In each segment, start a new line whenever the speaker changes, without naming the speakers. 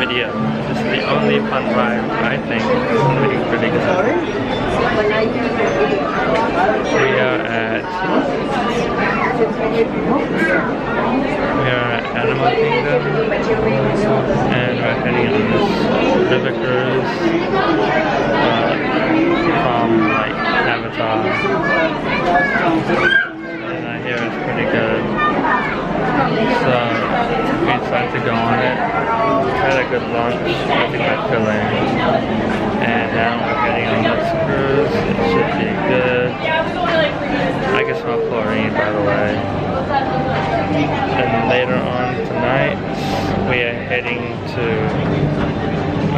video. This is the only fun ride, I think. It's pretty good. We are at Animal Kingdom, and we're heading on this river cruise from like Avatar, and I hear it's pretty good. So we decided to go on it. Had a good lunch, I think I'm filling, and now we're heading on this cruise. It should be good. I can smell chlorine, by the way. And later on tonight, we are heading to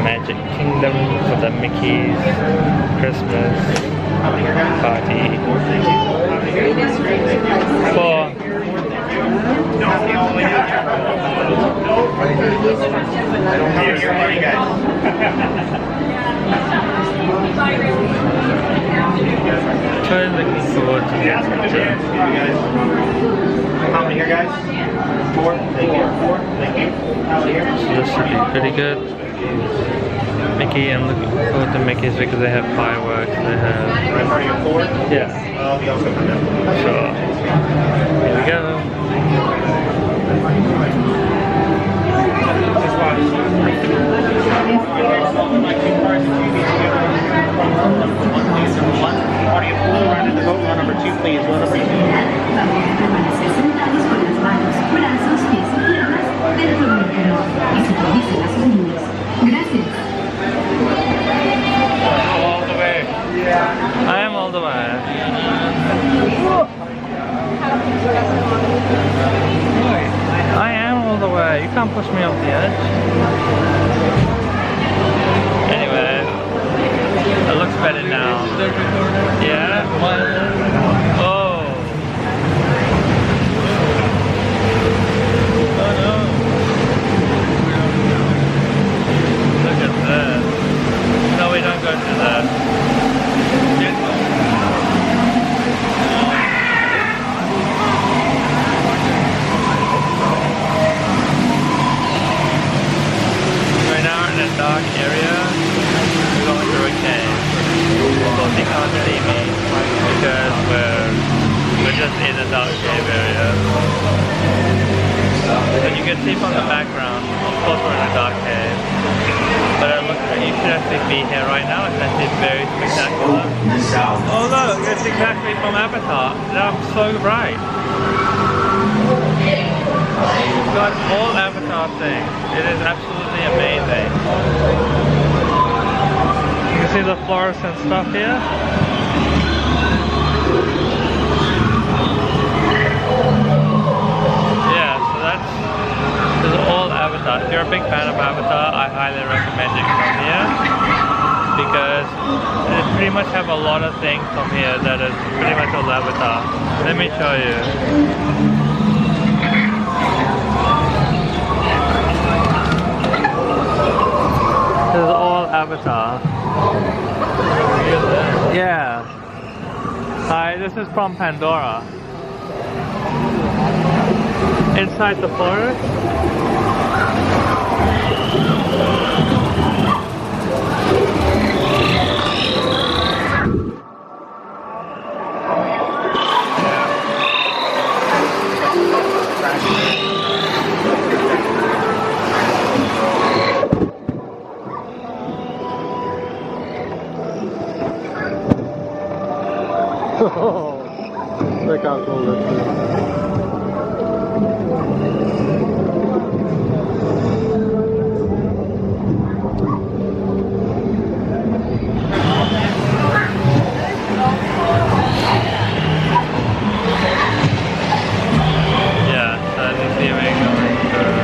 Magic Kingdom for the Mickey's Christmas party. Totally looking forward to this picture.
How many here, guys? 4. Thank you. 4. Thank you.
So this should be pretty good. Mickey, I'm looking forward to Mickey's because they have fireworks. They have.
Are you 4?
Yeah.
We also come down.
So here we go.
Audio blue, run in the boat. Run number 2, please. Run number 2.
All the way. I am all the way. I am all the way. You can't push me off the edge. Anyway, it looks better now. Yeah? Oh. Oh no. Look at this. No, we don't go to that. Right now we're in a dark area. We're going through a cave. So they can't see me because we're just in a dark cave area. But you can see from the background, of course we're in a dark cave. But it looks like you should actually be here right now. It's actually very spectacular. Oh look, it's exactly from Avatar. That's so bright. It's got all Avatar things. It is absolutely amazing. You can see the fluorescent stuff here. Yeah, so this is all Avatar. If you're a big fan of Avatar, I highly recommend you come here because they pretty much have a lot of things from here that is pretty much all Avatar. Let me show you. This is all Avatar. Yeah. Hi, this is from Pandora. Inside the forest. Look how cool this is. Yeah, so as you see we're going through.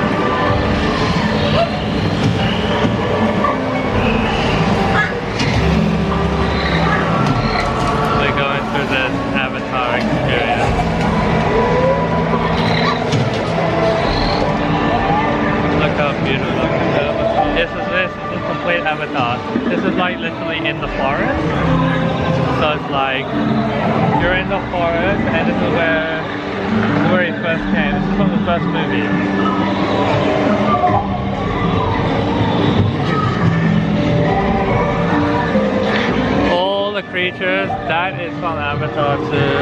We're going through this Avatar experience. Look how beautiful. This is complete Avatar. This is like literally in the forest. So it's like you're in the forest and this is where he first came. This is from the first movie. Avatar too.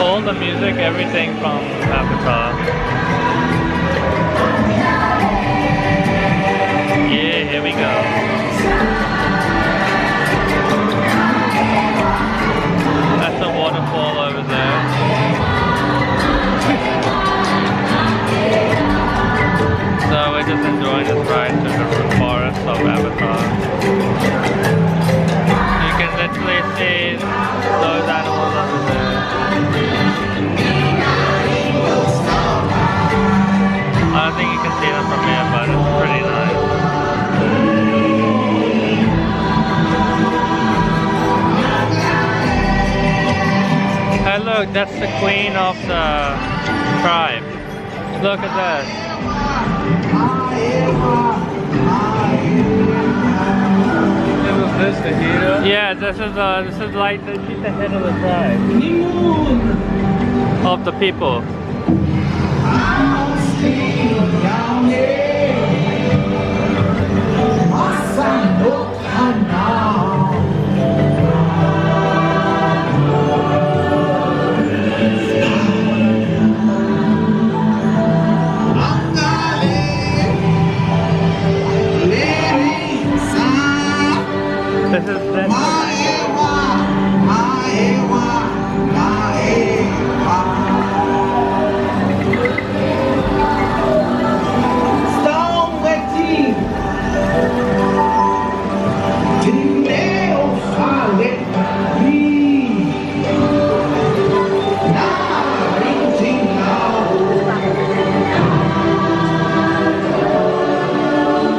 All the music, everything from Avatar. Yeah, here we go. That's a waterfall over there. So we're just enjoying this ride through the forest of Avatar. You can literally see those animals over there. I don't think you can see them from here, but it's pretty nice. Hey look, that's the queen of the tribe. Look at that.
Was this the hero?
Yeah, this is like she's the head of the tribe. Of the people.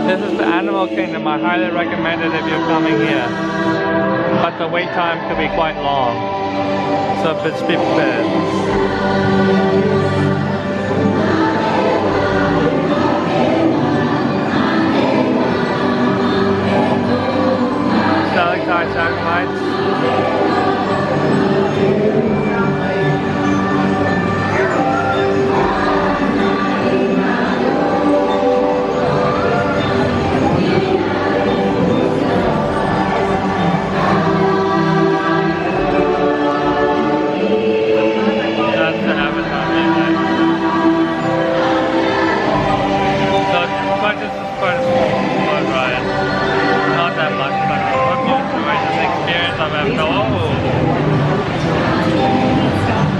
This is the animal kingdom. I highly recommend it if you're coming here. But the wait time could be quite long. So just be prepared. Stalactite satellites.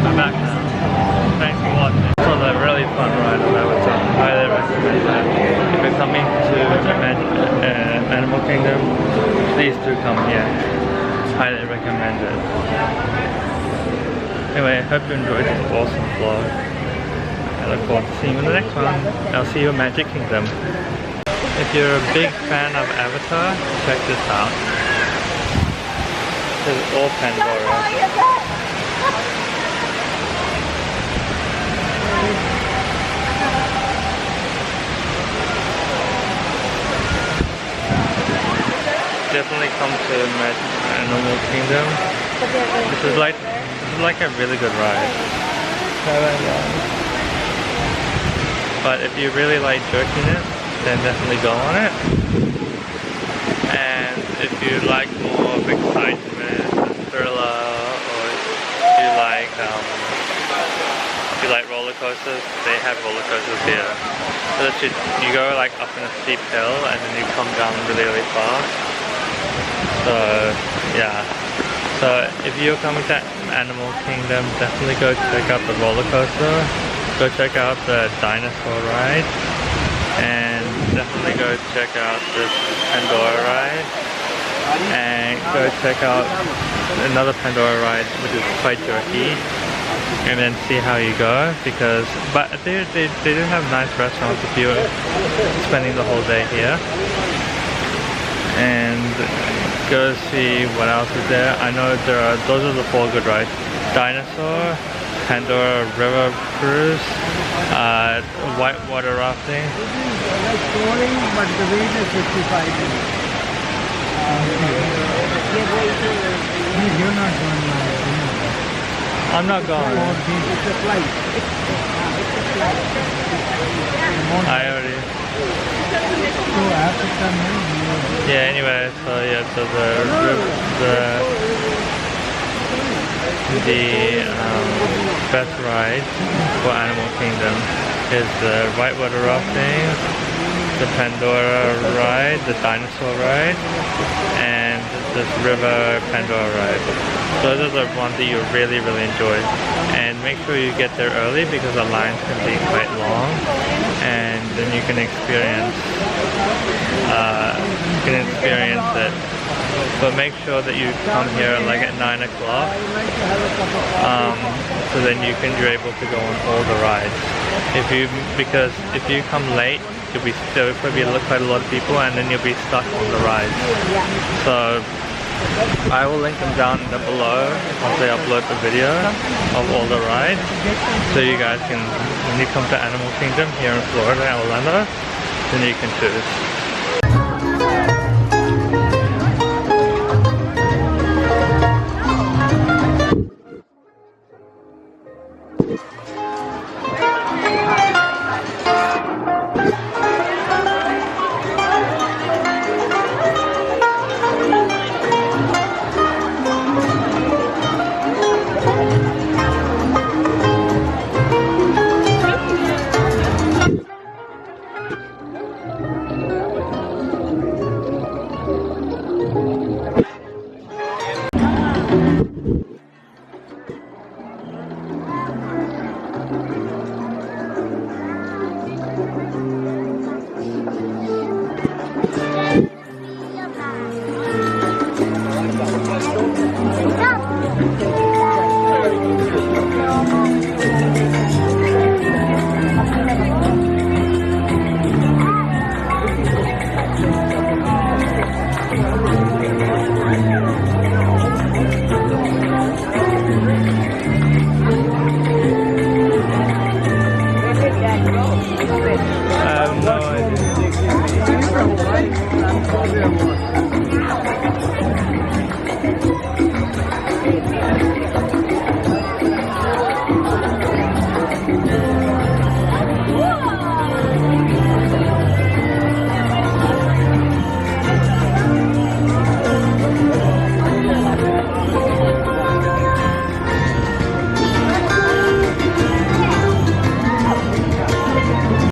I'm back now. Thanks for watching. This was a really fun ride on Avatar. I highly recommend that. If you're coming to Animal Kingdom, please do come here. Highly recommend it. Anyway, I hope you enjoyed this awesome vlog. I look forward to seeing you in the next one. I'll see you in Magic Kingdom. If you're a big fan of Avatar, check this out. This is all Pandora. Definitely come to Animal Kingdom. This is like a really good ride. But if you really like jerkiness, then definitely go on it. And if you like more of excitement, thriller, or if you like roller coasters, they have roller coasters here. So that you go like up in a steep hill and then you come down really fast. So yeah. So if you're coming to Animal Kingdom, definitely go check out the roller coaster. Go check out the dinosaur ride. And definitely go check out this Pandora ride, and go check out another Pandora ride which is quite jerky, and then see how you go, but they do have nice restaurants if you're spending the whole day here. And go see what else is there. I know those are the 4 good rides: Dinosaur, Pandora River Cruise, whitewater rafting.
But the wait is 55 minutes. You're not going now.
I'm not going.
It's a flight. It's a flight.
I already. Yeah, anyway, so yeah, so the best ride for Animal Kingdom is the whitewater rafting, the Pandora ride, the dinosaur ride, and this river Pandora ride. So those are ones that you really enjoy. And make sure you get there early because the lines can be quite long, and then you can experience it. But make sure that you come here like at 9 o'clock, so then you're able to go on all the rides. Because if you come late, there will probably be quite a lot of people, and then you'll be stuck on the rides. So I will link them down below once I upload the video of all the rides, so you guys can, when you come to Animal Kingdom here in Florida, Orlando, then you can choose.